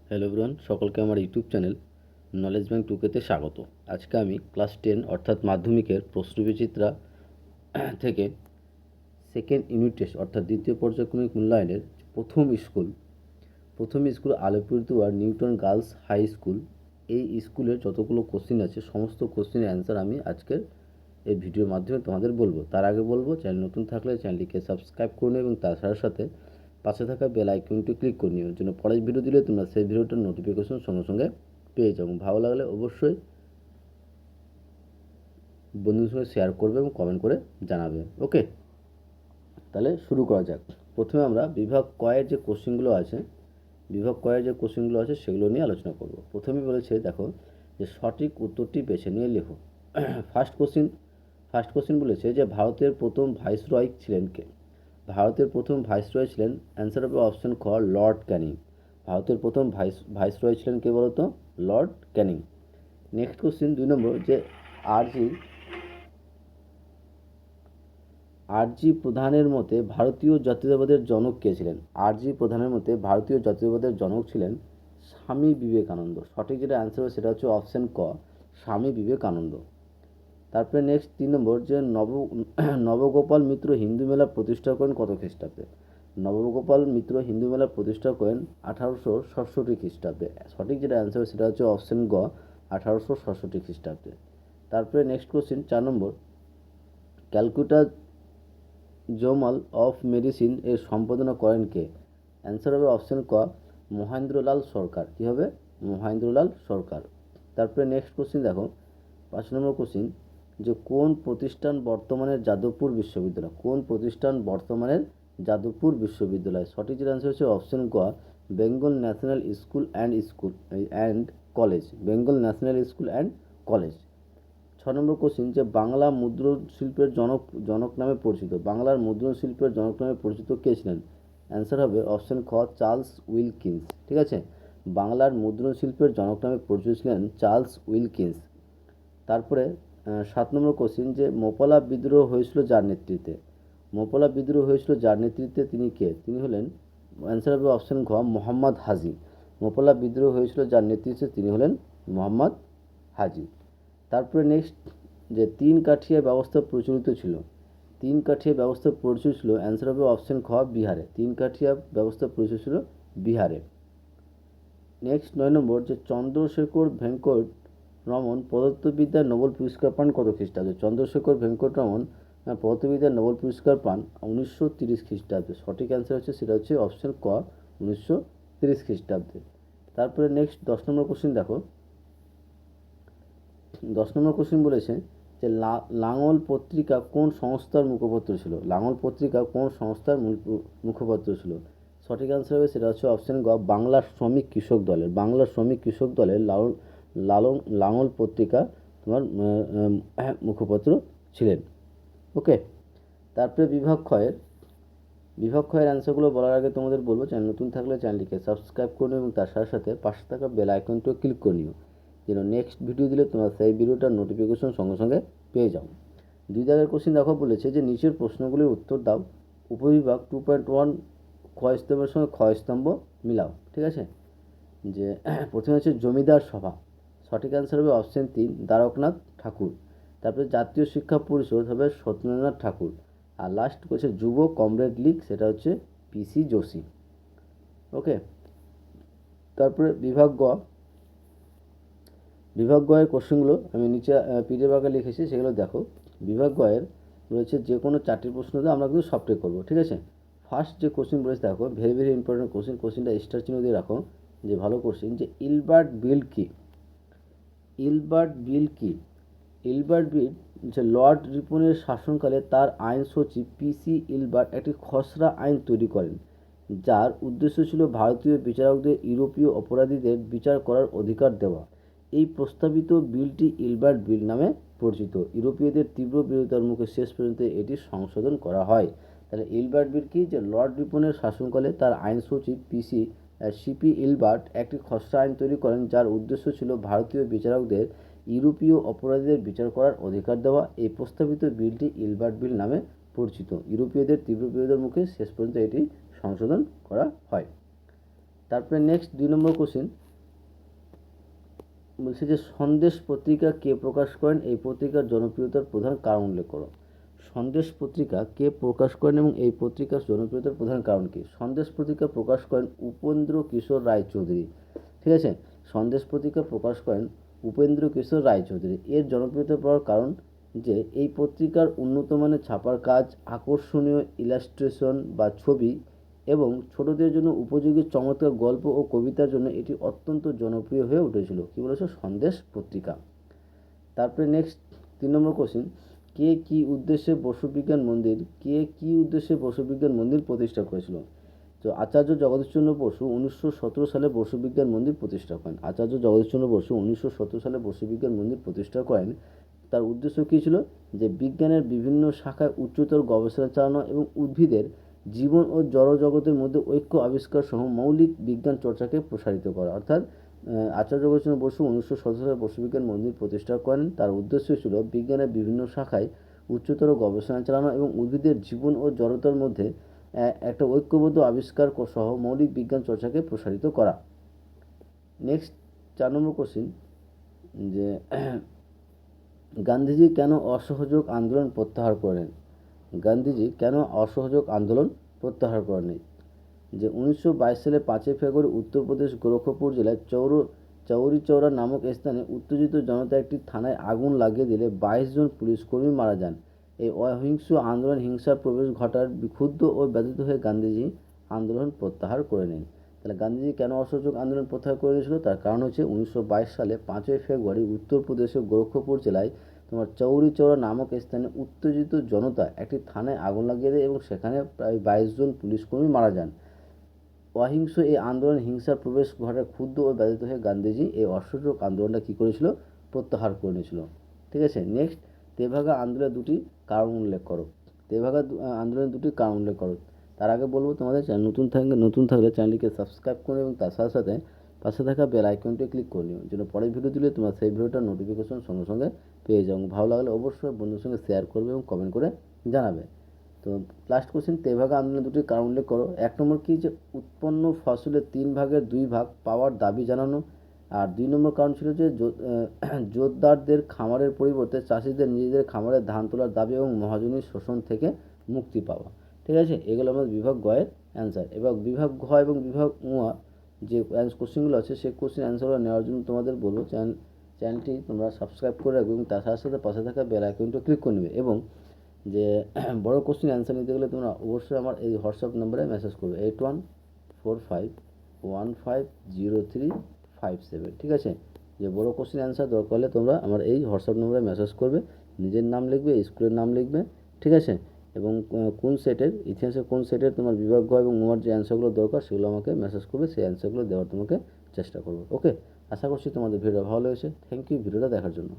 Hello everyone, সকলকে আমার YouTube channel knowledge bank টুকেতে স্বাগত। আজকে আমি ক্লাস 10 অর্থাৎ মাধ্যমিকের প্রশ্নবিচিত্রা থেকে সেকেন্ড ইউনিট টেস্ট অর্থাৎ দ্বিতীয় পর্যায়ক্রমিক মূল্যায়নের প্রথম school Alipurduar Newton girls high school, এই স্কুলের যতগুলো কোশ্চিন আছে সমস্ত কোশ্চিনের অ্যান্সার আমি আজকের এই ভিডিওর মাধ্যমে তোমাদের বলবো। তার আগে বলবো, চ্যানেল নতুন থাকলে চ্যানেলটিকে সাবস্ক্রাইব করে নিও এবং তার সাথে সাথে পাশে থাকা বেল আইকনটি ক্লিক করে নিও, যেন পরের ভিডিও দিলে তোমরা সেই ভিডিওটার নোটিফিকেশন সঙ্গে সঙ্গে পেয়ে যাও। ভালো লাগলে অবশ্যই বন্ধুদের সঙ্গে শেয়ার করবে এবং কমেন্ট করে জানাবে। ওকে, তাহলে শুরু করা যাক। প্রথমে আমরা বিভাগ কয়ের যে কোশ্চিনগুলো আছে সেগুলো নিয়ে আলোচনা করব। প্রথমে বলেছে, দেখো, যে সঠিক উত্তরটি বেছে নিয়ে লেখো। ফার্স্ট কোশ্চিন বলেছে যে ভারতের প্রথম ভাইসরয় ছিলেন কে? অ্যান্সার হবে অপশন খ, লর্ড ক্যানিং। ভারতের প্রথম ভাইসরয় ছিলেন কে বলতো? লর্ড ক্যানিং। নেক্সট কোশ্চিন 2 নম্বর, যে আরজি প্রধানের মতে ভারতীয় জাতীয়তাবাদের জনক কে ছিলেন? ছিলেন স্বামী বিবেকানন্দ। সঠিক যেটা অ্যান্সার হবে সেটা হচ্ছে অপশন ক, স্বামী বিবেকানন্দ। তারপরে নেক্সট 3 নম্বর, যে নবগোপাল মিত্র হিন্দু মেলা প্রতিষ্ঠা করেন কত খ্রিস্টাব্দে? নবগোপাল মিত্র হিন্দু মেলা প্রতিষ্ঠা করেন 1867 খ্রিস্টাব্দে। সঠিক যেটা অ্যান্সার হবে সেটা হচ্ছে অপশন গ, 1867 খ্রিস্টাব্দে। তারপরে নেক্সট কোশ্চিন 4 নম্বর, ক্যালকুটা জার্নাল অফ মেডিসিন এর সম্পাদনা করেন কে? অ্যান্সার হবে অপশন ক, মহেন্দ্রলাল সরকার। কী হবে? মহেন্দ্রলাল সরকার। তারপরে নেক্সট কোশ্চিন দেখো, 5 নম্বর কোশ্চিন, যে কোন প্রতিষ্ঠান বর্তমানের যাদবপুর বিশ্ববিদ্যালয়? সঠিক যে অ্যান্সার হচ্ছে অপশন ক, Bengal national school and college. 6 number question, যে বাংলার মুদ্রণ শিল্পের জনক নামে পরিচিত কে ছিলেন? অ্যান্সার হবে অপশন খ, চার্লস উইলকিন্স। ঠিক আছে, বাংলার মুদ্রণ শিল্পের জনক নামে পরিচিত ছিলেন চার্লস উইলকিন্স। তারপরে 7 নম্বর কোশ্চিন, যে মোপালা বিদ্রোহ হয়েছিল যার নেতৃত্বে তিনি কে? তিনি হলেন, অ্যান্সার হবে অপশন ঘ, মোহাম্মদ হাজি। মোপালা বিদ্রোহ হয়েছিল যার নেতৃত্বে তিনি হলেন মোহাম্মদ হাজি। তারপরে নেক্সট, যে তিন কাঠিয়া ব্যবস্থা প্রচলিত ছিল, অ্যান্সার হবে অপশন খ, বিহারে। নেক্সট 9 নম্বর, যে চন্দ্রশেখর ভেঙ্কট রমন পদার্থবিদ্যায় নোবেল পুরস্কার পান কত খ্রিস্টাব্দে? পদার্থবিদ্যায় নোবেল পুরস্কার পান 1930 খ্রিস্টাব্দে। সঠিক অ্যান্সার সেটা হচ্ছে অপশন ক, 1930 খ্রিস্টাব্দে। তারপরে নেক্সট 10 নম্বর কোশ্চিন দেখো। 10 নম্বর কোশ্চিন বলেছে, যে লাঙল পত্রিকা কোন সংস্থার মুখপত্র ছিল? সঠিক অ্যান্সার হবে সেটা হচ্ছে অপশন গ, বাংলার শ্রমিক কৃষক দলের লাঙল পত্রিকা তোমার মুখপত্র ছিলেন। ওকে, তারপরে বিভাগ ক্ষয়ের অ্যান্সারগুলো বলার আগে তোমাদের বলবো, চ্যানেল নতুন থাকলে চ্যানেলটিকে সাবস্ক্রাইব করে নিও এবং তার সাথে সাথে পাশে থাকা বেল আইকনটিও ক্লিক করে নিও, যেন নেক্সট ভিডিও দিলে তোমরা সেই ভিডিওটার নোটিফিকেশন সঙ্গে সঙ্গে পেয়ে যাও। 2 দাগের কোশ্চিন দেখো, বলেছে যে নিচের প্রশ্নগুলির উত্তর দাও। উপবিভাগ 2.1 খ স্তম্ভের সঙ্গে খ স্তম্ভ মিলাও। ঠিক আছে, যে প্রথমে হচ্ছে জমিদার সভা। সঠিক অ্যান্সার হবে অপশন 3, দ্বারকনাথ ঠাকুর। তারপরে জাতীয় শিক্ষা পরিষদ হবে সত্যেন্দ্রনাথ ঠাকুর। আর লাস্ট হচ্ছে যুব কমরেড লীগ, সেটা হচ্ছে পিসি যোশী। ওকে, তারপরে বিভাগ গয়ের কোশ্চেনগুলো আমি নিচে পিডিএফ আকারে লিখেছি, সেগুলো দেখো। বিভাগ গয়ের রয়েছে যে কোনো 4টি প্রশ্ন দিয়ে আমরা কিন্তু সবটাই করবো। ঠিক আছে, ফার্স্ট যে কোশ্চেন বলেছে দেখো, ভেরি ইম্পর্টেন্ট কোশ্চেনটা স্টার চিহ্ন দিয়ে রাখো, যে ভালো কোশ্চেন, যে ইলবার্ট বিল যে লর্ড রিপনের শাসনকালে তার আইন সচিব পিসি ইলবার্ট একটি খসড়া আইন তৈরি করেন, যার উদ্দেশ্য ছিল ভারতীয় বিচারকদের ইউরোপীয় অপরাধীদের বিচার করার অধিকার দেওয়া। এই প্রস্তাবিত বিলটি ইলবার্ট বিল নামে পরিচিত। ইউরোপীয়দের তীব্র বিরোধিতার মুখে শেষ পর্যন্ত এটি সংশোধন করা হয়। তাহলে ইলবার্ট বিল কি? যে লর্ড রিপনের শাসনকালে তার আইন সচিব সিপি ইলবার্ট একটি খসড়া আইন তৈরি করেন, যার উদ্দেশ্য ছিল ভারতীয় বিচারকদের ইউরোপীয় অপরাধীদের বিচার করার অধিকার দেওয়া। এই প্রস্তাবিত বিলটি ইলবার্ট বিল নামে পরিচিত। ইউরোপীয়দের তীব্র বিরোধের মুখে শেষ পর্যন্ত এটি সংশোধন করা হয়। তারপরে নেক্সট 2 নম্বর কোশ্চিন বলছে যে সন্দেশ পত্রিকা কে প্রকাশ করেন, এই পত্রিকার জনপ্রিয়তার প্রধান কারণ উল্লেখ করো। সন্দেশ পত্রিকা কে প্রকাশ করেন এবং এই পত্রিকার জনপ্রিয়তার প্রধান কারণ কি? সন্দেশ পত্রিকা প্রকাশ করেন উপেন্দ্র কিশোর রায়চৌধুরী। ঠিক আছে, সন্দেশ পত্রিকা প্রকাশ করেন উপেন্দ্র কিশোর রায়চৌধুরী। এর জনপ্রিয়তা পাওয়ার কারণ যে এই পত্রিকার উন্নত মানের ছাপার কাজ, আকর্ষণীয় ইলাস্ট্রেশন বা ছবি এবং ছোটদের জন্য উপযোগী চমৎকার গল্প ও কবিতার জন্য এটি অত্যন্ত জনপ্রিয় হয়ে উঠেছিল। কী বলেছে? সন্দেশ পত্রিকা। তারপরে নেক্সট 3 নম্বর কোশ্চিন, কে কী উদ্দেশ্যে বসু বিজ্ঞান মন্দির প্রতিষ্ঠা করেছিল? তো আচার্য জগদীশচন্দ্র বসু 1917 সালে বসু বিজ্ঞান মন্দির প্রতিষ্ঠা করেন। আচার্য জগদীশচন্দ্র বসু 1917 সালে বসু বিজ্ঞান মন্দির প্রতিষ্ঠা করেন। তার উদ্দেশ্য কী ছিল? যে বিজ্ঞানের বিভিন্ন শাখায় উচ্চতর গবেষণা চালানো এবং উদ্ভিদের জীবন ও জড়জগতের মধ্যে ঐক্য আবিষ্কার সহ মৌলিক বিজ্ঞান চর্চাকে প্রসারিত করা। অর্থাৎ আচার্য জগদীশচন্দ্র বসু 1917 সালে বসু বিজ্ঞান মন্দির প্রতিষ্ঠা করেন। তার উদ্দেশ্য ছিল বিজ্ঞানের বিভিন্ন শাখায় উচ্চতর গবেষণা চালানো এবং উদ্ভিদের জীবন ও জড়তার মধ্যে একটা ঐক্যবদ্ধ আবিষ্কার সহ মৌলিক বিজ্ঞান চর্চাকে প্রসারিত করা। নেক্সট 4 নম্বর কোশ্চিন, যে গান্ধীজি কেন অসহযোগ আন্দোলন প্রত্যাহার করেন? গান্ধীজি কেন অসহযোগ আন্দোলন প্রত্যাহার করেন? যে 1922 সালে 5 ফেব্রুয়ারি উত্তরপ্রদেশ গোরক্ষপুর জেলায় চৌরি চৌরা নামক স্থানে উত্তেজিত জনতা একটি থানায় আগুন লাগিয়ে দিলে 22 জন পুলিশকর্মী মারা যান। এই অহিংস আন্দোলন হিংসার প্রবেশ ঘটার ক্ষুব্ধ ও ব্যথিত হয়ে গান্ধীজি আন্দোলন প্রত্যাহার করে নেন। তাহলে গান্ধীজি কেন অসহযোগ আন্দোলন প্রত্যাহার করে নিয়েছিল? তার কারণ হচ্ছে 1922 সালে 5 ফেব্রুয়ারি উত্তরপ্রদেশের গোরক্ষপুর জেলায় তোমার চৌরি চৌরা নামক স্থানে উত্তেজিত জনতা একটি থানায় আগুন লাগিয়ে দেয় এবং সেখানে প্রায় 22 জন পুলিশকর্মী মারা যান। অহিংস এই আন্দোলন হিংসার প্রবেশ ঘটায় ক্ষুব্ধ ও ব্যথিত হয়ে গান্ধীজি এই অসহযোগ আন্দোলনটা কী করেছিল? প্রত্যাহার করে নিয়েছিল। ঠিক আছে, নেক্সট তেভাগা আন্দোলনের দুটি কারণ উল্লেখ করো। তেভাগা আন্দোলনের দুটি কারণ উল্লেখ করো। তার আগে বলবো, তোমাদের চ্যানেল নতুন থাকলে চ্যানেলটিকে সাবস্ক্রাইব করো এবং তার সাথে সাথে পাশে থাকা বেল আইকনটি ক্লিক করে নিও, যেন পরের ভিডিও দিলে তোমরা সেই ভিডিওটার নোটিফিকেশন সঙ্গে সঙ্গে পেয়ে যাও। ভালো লাগলে অবশ্যই বন্ধুর সঙ্গে শেয়ার করবে এবং কমেন্ট করে জানাবে। তো লাস্ট কোশ্চেন, তেভাগা আন্দোলনের দুটি কারণ উল্লেখ করো। 1 নম্বর কি? যে উৎপন্ন ফসলের 3 ভাগের 2 ভাগ পাওয়ার দাবি জানানো। আর 2 নম্বর কারণ ছিল যে জোতদারদের খামারের পরিবর্তে চাষিদের নিজেদের খামারে ধান তোলার দাবি এবং মহাজনীর শোষণ থেকে মুক্তি পাওয়া। ঠিক আছে, এগুলো আমাদের বিভাগ গ এর অ্যান্সার। এবার বিভাগ ঘ এবং বিভাগ ঙ যে কোশ্চেনগুলো আছে সেই কোশ্চেন অ্যান্সারগুলো নেওয়ার জন্য তোমাদের বলবো চ্যানেলটি তোমরা সাবস্ক্রাইব করে রাখবে এবং তার সাথে সাথে পাশে থাকা বেল আইকনটা ক্লিক করে নেবে। এবং যে বড় কোশ্চেন অ্যান্সার নিতে গেলে তোমরা অবশ্যই আমার এই হোয়াটসঅ্যাপ নম্বরে মেসেজ করবে 8145150357। ঠিক আছে, যে বড় কোশ্চেন অ্যান্সার দরকার হলে তোমরা আমার এই হোয়াটসঅ্যাপ নম্বরে মেসেজ করবে, নিজের নাম লিখবে, স্কুলের নাম লিখবে। ঠিক আছে, এবং কোন সেটের ইতিহাসের কোন সেটের তোমার বিভাগ এবং তোমার যে অ্যান্সারগুলো দরকার সেগুলো আমাকে মেসেজ করবে, সেই অ্যান্সারগুলো দেওয়ার তোমাকে চেষ্টা করবো। ওকে, আশা করছি তোমাদের ভিডিও ভালো হয়েছে। থ্যাংক ইউ ভিডিওটা দেখার জন্য।